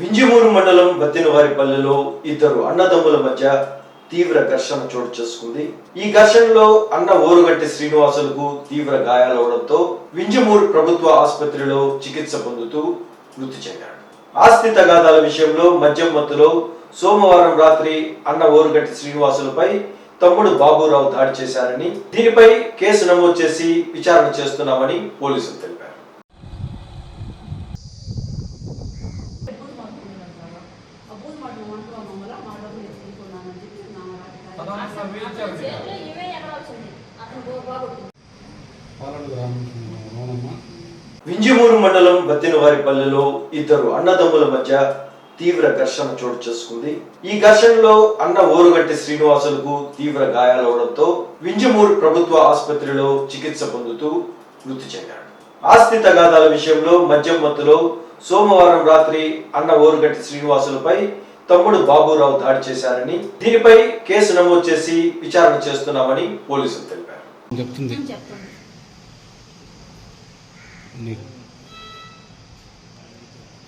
వింజమూరు మండలం బత్తినవారిపల్లెలో ఇద్దరు అన్నదమ్ముల మధ్య తీవ్ర ఘర్షణ చోటు చేసుకుంది. ఈ ఘర్షణలో అన్న ఓరుగంటి శ్రీనివాసులకు తీవ్ర గాయాలవడంతో వింజమూరు ప్రభుత్వ ఆసుపత్రిలో చికిత్స పొందుతూ మృతి చెందాడు. ఆస్తి తగాదాల విషయంలో మద్యం మత్తులో సోమవారం రాత్రి అన్న ఓరుగంటి శ్రీనివాసులపై తమ్ముడు బాబురావు దాడి చేశారని, దీనిపై కేసు నమోదు చేసి విచారణ చేస్తున్నామని పోలీసులు తెలిపారు. వింజమూరు మండలం బత్తినవారిపల్లెలో ఇద్దరు అన్నదమ్ముల మధ్య తీవ్ర ఘర్షణ చోటు చేసుకుంది. ఈ ఘర్షణలో అన్న ఓరుగంటి శ్రీనివాసులకు తీవ్ర గాయాలవడంతో వింజమూరు ప్రభుత్వ ఆసుపత్రిలో చికిత్స పొందుతూ మృతి చెందాడు. ఆస్తి తగాదాల విషయంలో మద్యం మత్తులో సోమవారం రాత్రి అన్న ఓరుగంటి శ్రీనివాసులపై తమ్ముడు బాబురావు దాడి చేశారని, దీనిపై కేసు నమోదు చేసి విచారణ చేస్తున్నామని పోలీసులు తెలిపారు.